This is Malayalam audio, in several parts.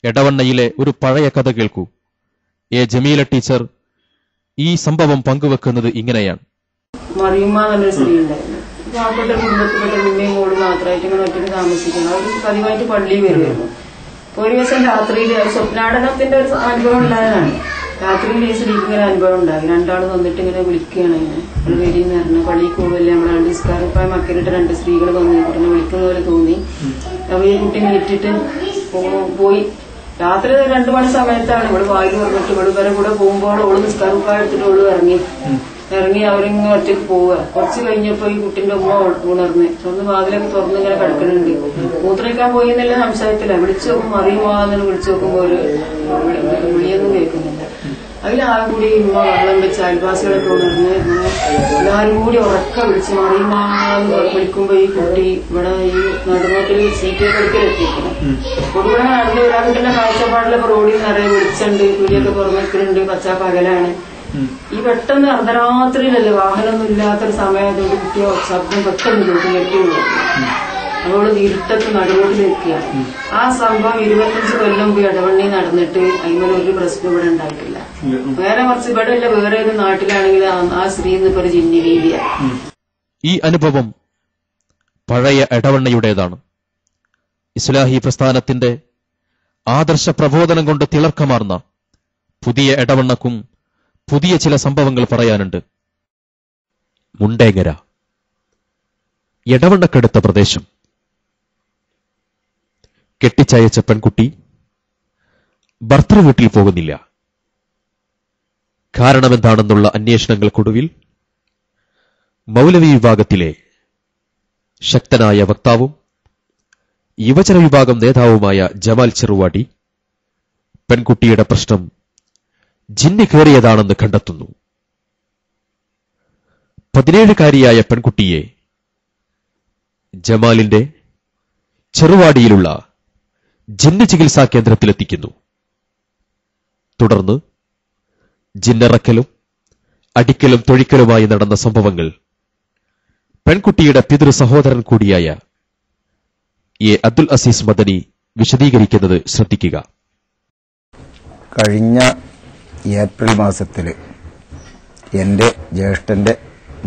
എടവണ്ണയിലെ ഒരു പഴയ കഥ കേൾക്കൂ. എ ജമീല ടീച്ചർ ഈ സംഭവം പങ്കുവെക്കുന്നത് ഇങ്ങനെയാണ്. മറിയുമ്മ എന്നൊരു സ്ത്രീ ഉണ്ടായിരുന്നു. പാവപ്പെട്ട കുടുംബത്തിൽപ്പെട്ട ഉമ്മയും മോളും മാത്രമായിട്ട് ഇങ്ങനെ ഒറ്റയ്ക്ക് താമസിക്കുന്നു. അവർ പതിവായിട്ട് പള്ളിയിൽ വരുമായിരുന്നു. ഒരു ദിവസം രാത്രിയിൽ സ്വപ്നാടനത്തിന്റെ ഒരു അനുഭവം ഉണ്ടായതാണ്. രാത്രിയിൽ ഈ സ്ത്രീക്ക് ഇങ്ങനെ അനുഭവം ഉണ്ടായി. രണ്ടാൾ വന്നിട്ട് ഇങ്ങനെ വിളിക്കുകയാണ്. ഇങ്ങനെ അത് വരിന്ന് പറഞ്ഞു പള്ളിയിൽ പോകുമല്ലേ നമ്മളെ രണ്ട് നിസ്കാരപ്പായ മക്കളിട്ട് രണ്ട് സ്ത്രീകൾ വന്നു പറഞ്ഞു വിളിക്കുന്ന പോലെ തോന്നി. അപ്പൊ ഈ കുട്ടി നീറ്റിട്ട് പോയി. രാത്രി 2 മണി സമയത്താണ് ഇവിടെ വായിൽ പറഞ്ഞിട്ട് ഇവിടെ വരെ കൂടെ പോകുമ്പോൾ ഓള് നിസ്കാരപ്പായ എടുത്തിട്ട് ഓള് ഇറങ്ങി അവരിങ്ങനെ ഒറ്റയ്ക്ക് പോവുക. കുറച്ച് കഴിഞ്ഞപ്പോ ഈ കുട്ടിന്റെ ഉമ്മ ഉണർന്ന് വാതിലൊക്കെ തുറന്ന് ഇങ്ങനെ കിടക്കുന്നുണ്ട്. മൂത്രയ്ക്കാൻ പോയി എന്നുള്ള സംശയത്തില്ല. വിളിച്ചു നോക്കുമ്പോൾ മറിയുമാന്ന് വിളിച്ചു നോക്കുമ്പോൾ ഒരു വിളിയൊന്നും കേൾക്കുന്നില്ല. അതിലാകെ കൂടി ഉമ്മ വെള്ളം വെച്ച് അയൽവാസികളൊക്കെ ഉണർന്ന് എല്ലാവരും കൂടി ഉറക്ക വിളിച്ച് മറിയുമാന്ന് വിളിക്കുമ്പോ ഈ കുട്ടി ഇവിടെ ഈ നടുറോട്ടിൽ സീറ്റ് എടുക്കലെത്തിയിരിക്കണം. പൊതുവെ നടന്ന് ഒരാൾക്കിന്റെ കാഴ്ചപ്പാടിലൊക്കെ റോഡിൽ നിറയെ വിളിച്ചുണ്ട്. കുഴിയൊക്കെ പുറമേക്കുന്നുണ്ട്. പച്ചാ പകലാണ്. ഈ പെട്ടെന്ന് അർദ്ധരാത്രിയിലല്ലേ വാഹനമൊന്നും ഇല്ലാത്തൊരു സമയത്തോട് കുട്ടിയോ ശബ്ദം പെട്ടെന്ന് കേട്ടിയുള്ളൂ. അവള് ഇരുട്ടത്ത് നടുറോഡിൽ നിൽക്കുകയാണ്. ആ സംഭവം 25 കൊല്ലം പോയി ഇടവണ്ണി നടന്നിട്ട് അതിന് ഒരു പ്രശ്നം ഇവിടെ ഉണ്ടായിട്ടില്ല. വേറെ കുറച്ച് ഇവിടെ അല്ല വേറെ ഒരു നാട്ടിലാണെങ്കിൽ ആ സ്ത്രീ ഇന്നിപ്പോ ഒരു ജിന്നി ബീവിയാണ്. ഈ അനുഭവം പഴയ എടവണ്ണയുടേതാണ്. ഇസ്ലാഹി പ്രസ്ഥാനത്തിന്റെ ആദർശ പ്രബോധനം കൊണ്ട് തിളക്കമാർന്ന പുതിയ എടവണ്ണക്കും പുതിയ ചില സംഭവങ്ങൾ പറയാനുണ്ട്. മുണ്ടേങ്ങര എടവണ്ണക്കടുത്ത പ്രദേശം. കെട്ടിച്ചയച്ച പെൺകുട്ടി ഭർത്തൃവീട്ടിൽ പോകുന്നില്ല. കാരണമെന്താണെന്നുള്ള അന്വേഷണങ്ങൾക്കൊടുവിൽ മൗലവി വിഭാഗത്തിലെ ശക്തനായ വക്താവും യുവജന വിഭാഗം നേതാവുമായ ജമാൽ ചെറുവാടി പെൺകുട്ടിയുടെ പ്രശ്നം ജിന്ന് കയറിയതാണെന്ന് കണ്ടെത്തുന്നു. 17-കാരിയായ പെൺകുട്ടിയെ ജമാലിന്റെ ചെറുവാടിയിലുള്ള ജിന്ന് ചികിത്സാ കേന്ദ്രത്തിലെത്തിക്കുന്നു. തുടർന്ന് ജിന്നിറക്കലും അടിക്കലും തൊഴിക്കലുമായി നടന്ന സംഭവങ്ങൾ പെൺകുട്ടിയുടെ പിതൃ സഹോദരൻ കൂടിയായ എ അബ്ദുൽ അസീസ് മദനി വിശദീകരിക്കുന്നത് ശ്രദ്ധിക്കുക. കഴിഞ്ഞ ഏപ്രിൽ മാസത്തിൽ എൻ്റെ ജ്യേഷ്ഠൻ്റെ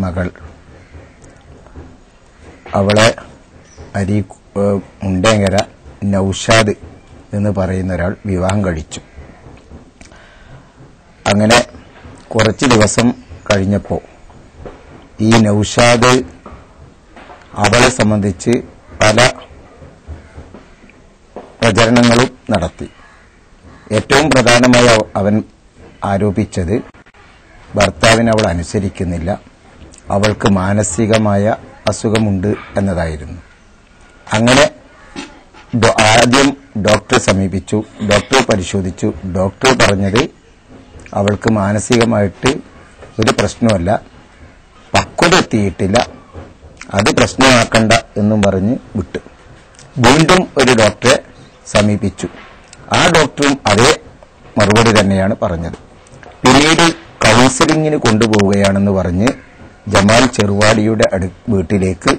മകൾ അവളെ മുണ്ടേങ്ങര നൌഷാദ് എന്ന് പറയുന്ന ഒരാൾ വിവാഹം കഴിച്ചു. അങ്ങനെ കുറച്ച് ദിവസം കഴിഞ്ഞപ്പോൾ ഈ നൌഷാദ് അവളെ സംബന്ധിച്ച് പല പ്രചരണങ്ങളും നടത്തി. ഏറ്റവും പ്രധാനമായി അവൻ ആരോപിച്ചത് ഭർത്താവിനെ അവൾ അനുസരിക്കുന്നില്ല, അവൾക്ക് മാനസികമായ അസുഖമുണ്ട് എന്നതായിരുന്നു. അങ്ങനെ ആദ്യം ഡോക്ടറെ സമീപിച്ചു. ഡോക്ടർ പരിശോധിച്ചു. ഡോക്ടർ പറഞ്ഞത് അവൾക്ക് മാനസികമായിട്ട് ഒരു പ്രശ്നമല്ല, പക്വത എത്തിയിട്ടില്ല, അത് പ്രശ്നമാക്കണ്ട എന്നും പറഞ്ഞ് വിട്ടു. വീണ്ടും ഒരു ഡോക്ടറെ സമീപിച്ചു. ആ ഡോക്ടറും അതേ മറുപടി തന്നെയാണ് പറഞ്ഞത്. പിന്നീട് കൗൺസിലിങ്ങിന് കൊണ്ടുപോവുകയാണെന്ന് പറഞ്ഞ് ജമാൽ ചെറുവാടിയുടെ വീട്ടിലേക്ക്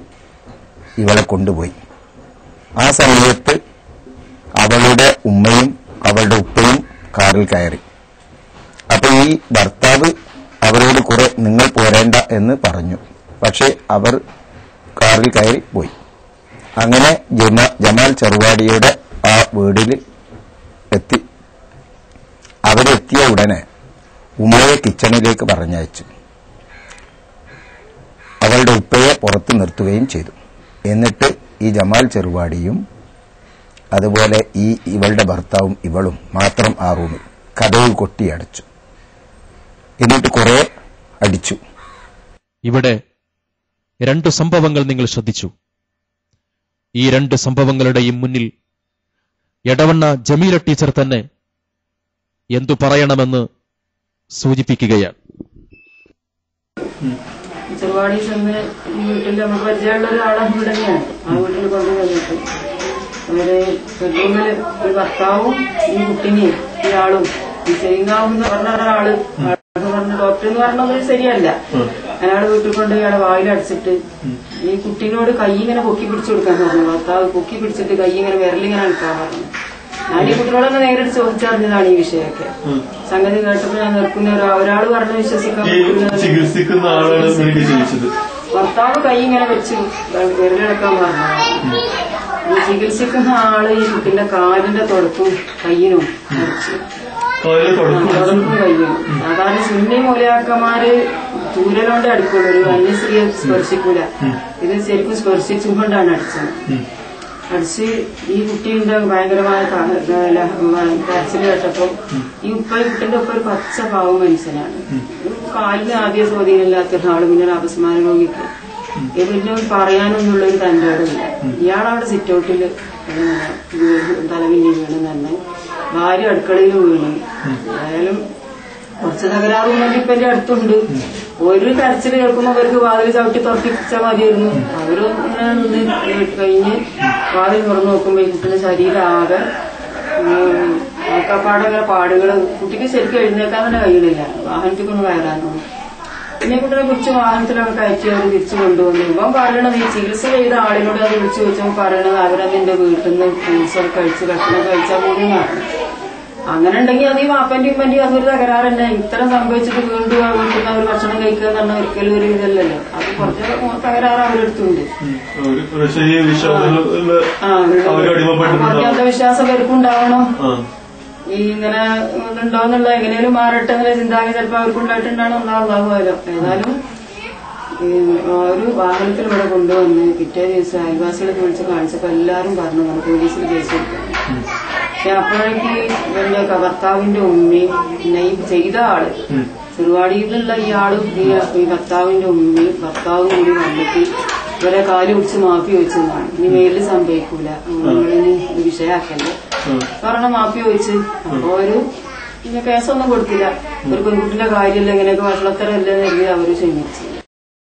ഇവളെ കൊണ്ടുപോയി. ആ സമയത്ത് അവളുടെ ഉമ്മയും അവളുടെ ഉപ്പയും കാറിൽ കയറി. അപ്പൊ ഈ ഭർത്താവ് അവരോട് കുറെ നിങ്ങൾ പോരേണ്ട എന്ന് പറഞ്ഞു. പക്ഷെ അവർ കാറിൽ കയറി പോയി. അങ്ങനെ ജമാൽ ചെറുവാടിയുടെ ആ വീടിൽ എത്തി. അവരെത്തിയ ഉടനെ ഉമ്മയെ കിച്ചണിലേക്ക് പറഞ്ഞയച്ചു. അവളുടെ ഉപ്പയെ പുറത്ത് നിർത്തുകയും ചെയ്തു. എന്നിട്ട് ഈ ജമാൽ ചെറുവാടിയും അതുപോലെ ഇവളുടെ ഭർത്താവും ഇവളും മാത്രം ആ റൂമിൽ കതവ് കൊട്ടിയടച്ചു. എന്നിട്ട് കുറെ അടിച്ചു. ഇവിടെ 2 സംഭവങ്ങൾ നിങ്ങൾ ശ്രദ്ധിച്ചു. ഈ 2 സംഭവങ്ങളുടെയും മുന്നിൽ എടവണ്ണ ജമീല ടീച്ചർ തന്നെ എന്തു പറയണമെന്ന് സൂചിപ്പിക്കുകയാണ്. ചെറുവാടി ചെന്ന് ഈ വീട്ടിൽ നമുക്ക് പരിചയമുള്ള ഒരാളെ വീട് തന്നെയാണ്. ആ വീട്ടിൽ കൊണ്ടുവന്നിട്ട് അവര് ബെഡ്റൂമില് ഒരു ഭർത്താവും ഈ കുട്ടിനെയും ഇയാളും ഈ ചെരിങ്ങാവെന്ന് പറഞ്ഞ ഒരാള് പറഞ്ഞ ഡോക്ടർ എന്ന് പറഞ്ഞത് ശരിയല്ല. അയാള് വീട്ടിൽ കൊണ്ട് ഇയാളെ വായിലടച്ചിട്ട് ഈ കുട്ടീനോട് കൈ ഇങ്ങനെ പൊക്കി പിടിച്ചു കൊടുക്കാൻ പറഞ്ഞു. ഭർത്താവ് പൊക്കി പിടിച്ചിട്ട് കൈ ഇങ്ങനെ വിരലിങ്ങനെ എടുക്കാൻ പറഞ്ഞു. ഞാൻ ഈ കുട്ടികളൊക്കെ നേരിട്ട് ചോദിച്ചറിഞ്ഞതാണ് ഈ വിഷയമൊക്കെ. സംഗതി കേട്ടപ്പോൾ ഞാൻ നിൽക്കുന്ന ഒരാൾ പറഞ്ഞ് വിശ്വസിക്കാൻ ചികിത്സിക്കുന്ന ആളാണ് ചോദിച്ചത്. ഭർത്താവ് കൈ ഇങ്ങനെ വെച്ച് വിരലെടുക്കാൻ പറഞ്ഞതാണ്. ഈ ചികിത്സിക്കുന്ന ആള് ഈ കുട്ടിന്റെ കാലിന്റെ തുടക്കും കയ്യിനും തുടക്കും കയ്യിനും. സാധാരണ സുന്നി മൂലയാക്കന്മാര് ചൂരലോണ്ട് അടിക്കുള്ളൂ, ഒരു അന്യസ്ത്രീയെ സ്പർശിക്കൂല. ഇത് ശരിക്കും സ്പർശിച്ചുകൊണ്ടാണ് അടിച്ചത്. അടിച്ച് ഈ കുട്ടീന്റെ ഭയങ്കരമായ കരച്ചിൽ കേട്ടപ്പോ ഈ കുട്ടിന്റെ ഒപ്പം ഒരു പച്ച പാവം മനുഷ്യനാണ്. കാലിന് ആദ്യ സ്വാധീനമില്ലാത്ത ഒരാള്, പിന്നെ ഒരു അപസ്മാര രോഗിക്ക് പിന്നെ പറയാനൊന്നുള്ളൊരു തന്റെ ഇടമില്ല. ഇയാളവിടെ സിറ്റൗട്ടില് തലമിന്നി വീണ് തന്നെ, ഭാര്യ അടുക്കളയിൽ വീണ്. ഏതായാലും കുറച്ച് തകരാറും വേണ്ടി ഇപ്പൊ എന്റെ അടുത്തുണ്ട്. ഒരു കരച്ചിൽ കേൾക്കുമ്പോ അവർക്ക് വാതിൽ ചവിട്ടി തുറപ്പിച്ചാൽ മതിയായിരുന്നു. അവരൊന്ന് നിന്ന് കഴിഞ്ഞ് വാതിൽ തുറന്നു നോക്കുമ്പോ ഈ കുട്ടിയുടെ ശരീരം ആകെ പാടങ്ങനെ പാടുകള്. കുട്ടിക്ക് ശരിക്കും എഴുന്നേക്കാൻ തന്നെ കഴിയണില്ല, വാഹനത്തിക്കൊന്ന് കയറാനൊന്നും. പിന്നെ കുട്ടിയെ കുറിച്ച് വാഹനത്തിലൊക്കെ കയറ്റി അവർ തിരിച്ചു കൊണ്ടുവന്നു. ഇപ്പം പറയണത് ഈ ചികിത്സ ചെയ്ത ആളിനോട് അത് വിളിച്ചു വെച്ചപ്പോൾ പറയണത് അവരതിന്റെ വീട്ടിൽ നിന്ന് ഫ്രൂട്ട്സൊക്കെ കഴിച്ച് ഭക്ഷണം കഴിച്ചാൽ കൂടി മാറും. അങ്ങനെ ഉണ്ടെങ്കിൽ അത് ഈ വാപ്പന്റെയും ഉമ്മന്റെയും അതൊരു തകരാറന്നെ. ഇത്തരം സംഭവിച്ചിട്ട് വീണ്ടും വീട്ടിൽ അവർ ഭക്ഷണം കഴിക്കുക എന്ന് പറഞ്ഞാൽ ഒരിക്കലും ഒരു ഇതല്ലല്ലോ. അത് കുറച്ച് തകരാറ് അവരെടുത്തുണ്ട്. കുറച്ച് അന്ധവിശ്വാസം അവർക്കുണ്ടാവണം. ഈ ഇങ്ങനെ ഉണ്ടോന്നുള്ള എങ്ങനെയും മാറട്ടെ എന്നുള്ള ചിന്താഗതി ചിലപ്പോൾ അവർക്കുണ്ടായിട്ടുണ്ടാണോ ഒന്നാവുമല്ലോ. ഏതായാലും ഒരു വാഹനത്തിൽ ഇവിടെ കൊണ്ടുവന്ന് പിറ്റേ ദിവസം അയൽവാസികളെ വിളിച്ച് കാണിച്ചപ്പോ എല്ലാരും പറഞ്ഞു നമ്മൾ പോലീസിൽ കേസ് കൊടുക്കണം. പക്ഷെ അപ്പോഴേക്ക് ഇവരുടെ ഭർത്താവിന്റെ ഉമ്മയും പിന്നെ ഈ ചെയ്ത ആള് ചെറുവാടിയിലുള്ള ഇയാളും ഈ ഭർത്താവിന്റെ ഉമ്മയും ഭർത്താവും കൂടി വന്നിട്ട് ഇവരെ കാല് പിടിച്ച് മാപ്പി വെച്ചതാണ്. ഇനി മേലിൽ സംഭവിക്കൂല, നിങ്ങളിനി വിഷയാക്കല്ലേ പറഞ്ഞ മാപ്പി വെച്ച്. അപ്പൊ ഒരു പിന്നെ കേസൊന്നും കൊടുത്തില്ല. ഒരു പെൺകുട്ടിന്റെ കാര്യമില്ല, ഇങ്ങനെയൊക്കെ വഷളത്തരല്ലേ എന്ന് അവര് ക്ഷമിച്ചു.